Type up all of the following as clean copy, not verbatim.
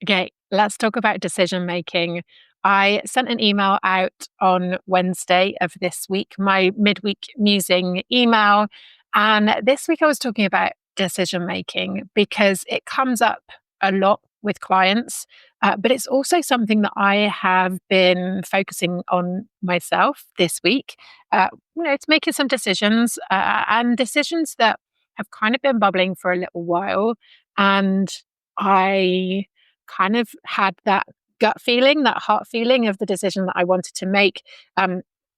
Okay, let's talk about decision making. I sent an email out on Wednesday of this week, my midweek musing email. And this week I was talking about decision making because it comes up a lot with clients, but it's also something that I have been focusing on myself this week. It's making some decisions and decisions that have kind of been bubbling for a little while. And I kind of had that gut feeling, that heart feeling of the decision that I wanted to make. I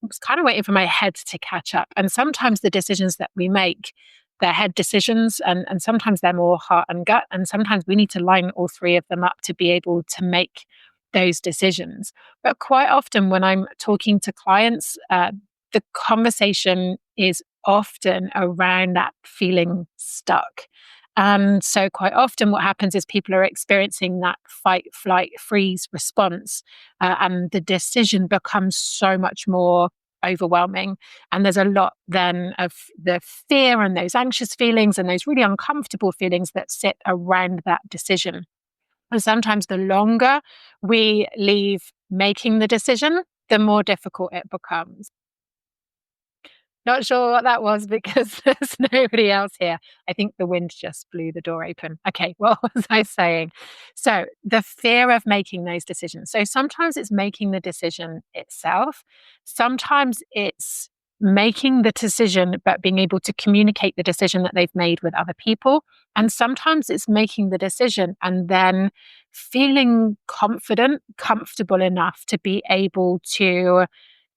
was kind of waiting for my head to catch up. And sometimes the decisions that we make, they're head decisions, and sometimes they're more heart and gut. And sometimes we need to line all three of them up to be able to make those decisions. But quite often, when I'm talking to clients, the conversation is often around that feeling stuck. And so, quite often, what happens is people are experiencing that fight, flight, freeze response, and the decision becomes so much more overwhelming. And there's a lot then of the fear and those anxious feelings and those really uncomfortable feelings that sit around that decision. And sometimes, the longer we leave making the decision, the more difficult it becomes. Not sure what that was because there's nobody else here. I think the wind just blew the door open. Okay, what was I saying? So, the fear of making those decisions. So, sometimes it's making the decision itself. Sometimes it's making the decision, but being able to communicate the decision that they've made with other people. And sometimes it's making the decision and then feeling confident, comfortable enough to be able to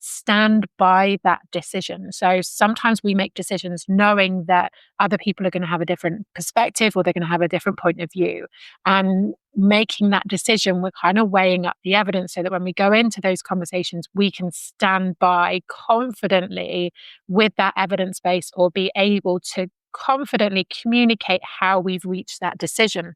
stand by that decision. So sometimes we make decisions knowing that other people are going to have a different perspective or they're going to have a different point of view. And making that decision, we're kind of weighing up the evidence so that when we go into those conversations, we can stand by confidently with that evidence base or be able to confidently communicate how we've reached that decision.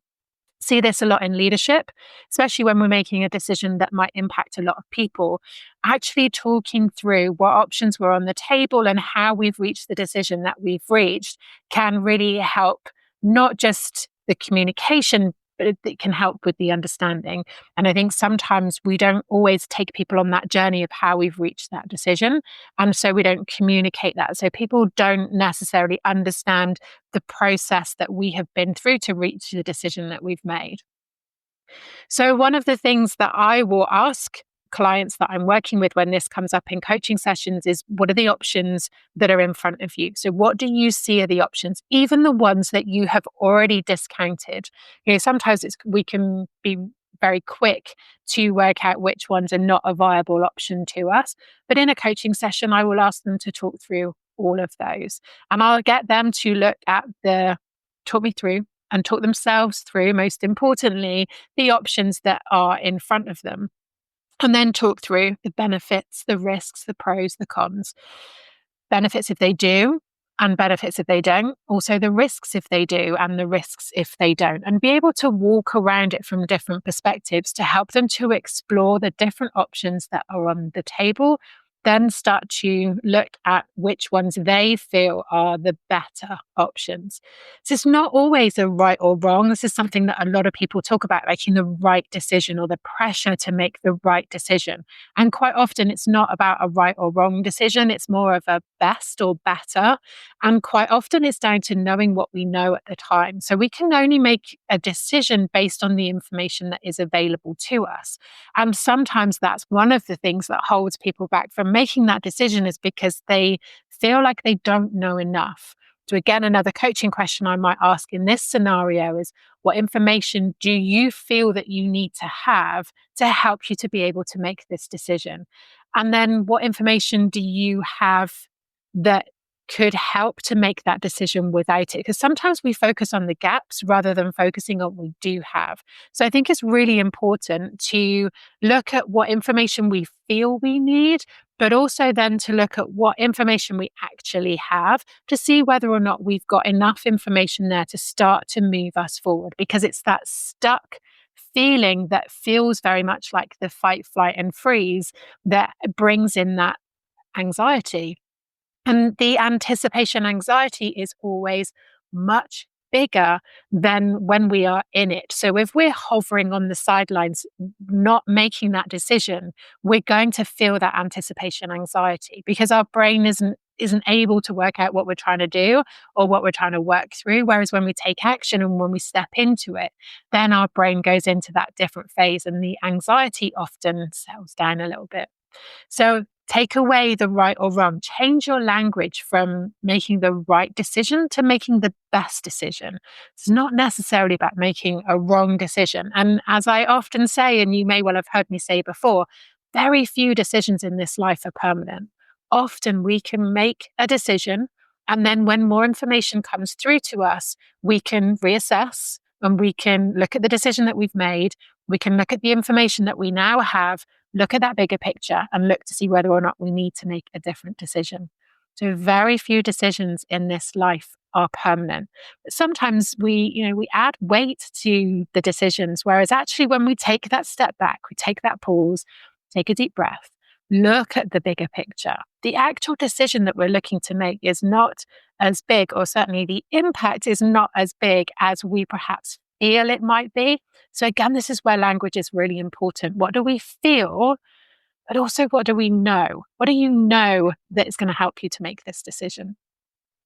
See this a lot in leadership, especially when we're making a decision that might impact a lot of people. Actually, talking through what options were on the table and how we've reached the decision that we've reached can really help not just the communication, but it can help with the understanding. And I think sometimes we don't always take people on that journey of how we've reached that decision. And so we don't communicate that. So people don't necessarily understand the process that we have been through to reach the decision that we've made. So, one of the things that I will ask clients that I'm working with when this comes up in coaching sessions is what are the options that are in front of you? So, what do you see are the options, even the ones that you have already discounted? Sometimes we can be very quick to work out which ones are not a viable option to us. But in a coaching session, I will ask them to talk through all of those. And I'll get them to talk me through and talk themselves through, most importantly, the options that are in front of them, and then talk through the benefits, the risks, the pros, the cons. Benefits if they do, and benefits if they don't. Also, the risks if they do, and the risks if they don't. And be able to walk around it from different perspectives to help them to explore the different options that are on the table, then start to look at which ones they feel are the better options. So it's not always a right or wrong. This is something that a lot of people talk about, making the right decision or the pressure to make the right decision. And quite often it's not about a right or wrong decision. It's more of a best or better. And quite often it's down to knowing what we know at the time. So we can only make a decision based on the information that is available to us. And sometimes that's one of the things that holds people back from making that decision, is because they feel like they don't know enough. So again, another coaching question I might ask in this scenario is, what information do you feel that you need to have to help you to be able to make this decision? And then what information do you have that could help to make that decision without it? Because sometimes we focus on the gaps rather than focusing on what we do have. So I think it's really important to look at what information we feel we need, but also then to look at what information we actually have to see whether or not we've got enough information there to start to move us forward. Because it's that stuck feeling that feels very much like the fight, flight, and freeze that brings in that anxiety. And the anticipation anxiety is always much bigger than when we are in it. So if we're hovering on the sidelines, not making that decision, we're going to feel that anticipation anxiety because our brain isn't able to work out what we're trying to do or what we're trying to work through. Whereas when we take action and when we step into it, then our brain goes into that different phase and the anxiety often settles down a little bit. So take away the right or wrong. Change your language from making the right decision to making the best decision. It's not necessarily about making a wrong decision. And as I often say, and you may well have heard me say before, very few decisions in this life are permanent. Often we can make a decision, and then when more information comes through to us, we can reassess and we can look at the decision that we've made. We can look at the information that we now have, look at that bigger picture and look to see whether or not we need to make a different decision. So very few decisions in this life are permanent. But sometimes we add weight to the decisions, whereas actually when we take that step back, we take that pause, take a deep breath, look at the bigger picture. The actual decision that we're looking to make is not as big, or certainly the impact is not as big as we perhaps feel it might be. So again, this is where language is really important. What do we feel? But also, what do we know? What do you know that is going to help you to make this decision?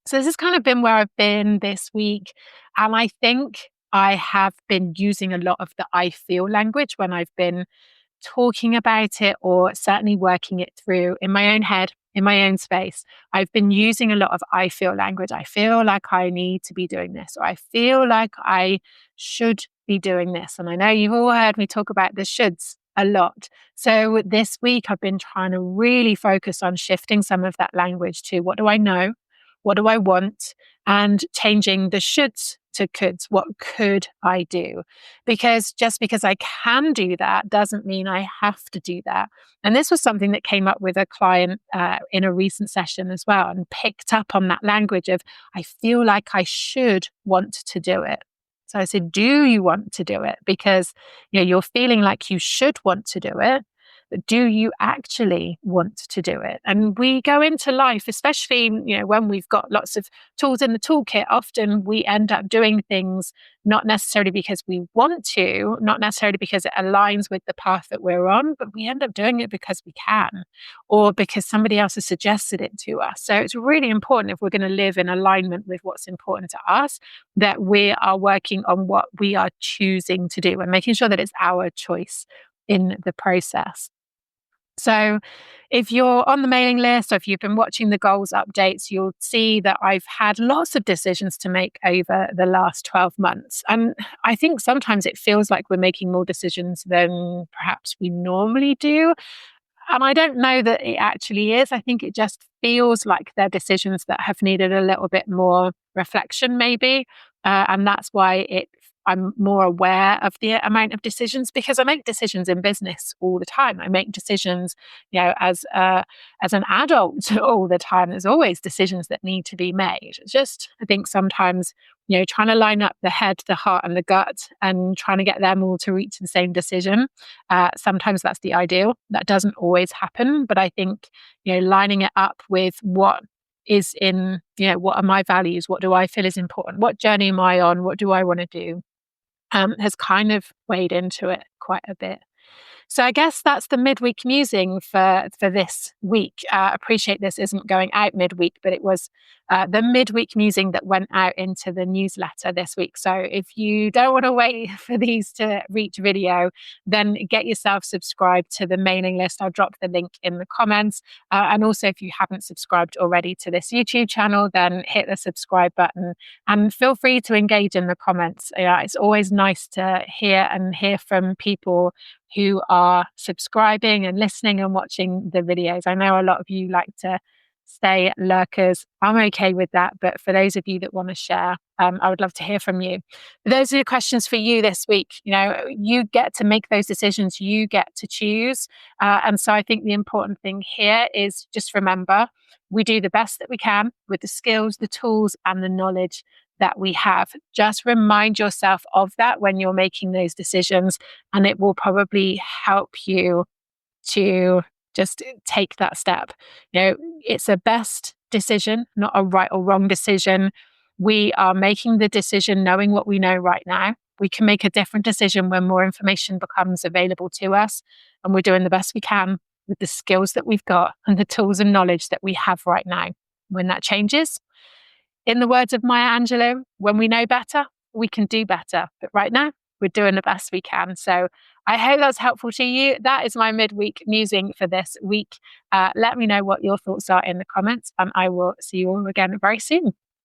So this has kind of been where I've been this week. And I think I have been using a lot of the I feel language when I've been talking about it or certainly working it through in my own head, in my own space. I've been using a lot of I feel language. I feel like I need to be doing this, or I feel like I should be doing this. And I know you've all heard me talk about the shoulds a lot. So this week, I've been trying to really focus on shifting some of that language to what do I know? What do I want? And changing the shoulds to coulds. What could I do? Because just because I can do that doesn't mean I have to do that. And this was something that came up with a client in a recent session as well, and picked up on that language of, I feel like I should want to do it. So I said, do you want to do it? Because you're feeling like you should want to do it. But do you actually want to do it? And we go into life, especially when we've got lots of tools in the toolkit, often we end up doing things not necessarily because we want to, not necessarily because it aligns with the path that we're on, but we end up doing it because we can, or because somebody else has suggested it to us. So it's really important, if we're going to live in alignment with what's important to us, that we are working on what we are choosing to do and making sure that it's our choice in the process. So if you're on the mailing list, or if you've been watching the goals updates, you'll see that I've had lots of decisions to make over the last 12 months. And I think sometimes it feels like we're making more decisions than perhaps we normally do. And I don't know that it actually is. I think it just feels like they're decisions that have needed a little bit more reflection, maybe. And that's why I'm more aware of the amount of decisions, because I make decisions in business all the time. I make decisions, as an adult all the time. There's always decisions that need to be made. It's just, I think sometimes, trying to line up the head, the heart, and the gut, and trying to get them all to reach the same decision. Sometimes that's the ideal. That doesn't always happen, but I think, lining it up with what is in, what are my values? What do I feel is important? What journey am I on? What do I want to do? Has kind of weighed into it quite a bit. So I guess that's the midweek musing for this week. Appreciate this isn't going out midweek, but it was the midweek musing that went out into the newsletter this week. So if you don't want to wait for these to reach video, then get yourself subscribed to the mailing list. I'll drop the link in the comments. And also, if you haven't subscribed already to this YouTube channel, then hit the subscribe button and feel free to engage in the comments. It's always nice to hear from people who are subscribing and listening and watching the videos. I know a lot of you like to stay lurkers. I'm okay with that. But for those of you that want to share, I would love to hear from you. But those are the questions for you this week. You get to make those decisions. You get to choose. And so I think the important thing here is just remember, we do the best that we can with the skills, the tools, and the knowledge that we have. Just remind yourself of that when you're making those decisions, and it will probably help you to just take that step. It's a best decision, not a right or wrong decision. we are making the decision knowing what we know right now. We can make a different decision when more information becomes available to us, and we're doing the best we can with the skills that we've got and the tools and knowledge that we have right now. When that changes, in the words of Maya Angelou, when we know better, we can do better. But right now, we're doing the best we can. So I hope that's helpful to you. That is my midweek musing for this week. Let me know what your thoughts are in the comments, and I will see you all again very soon.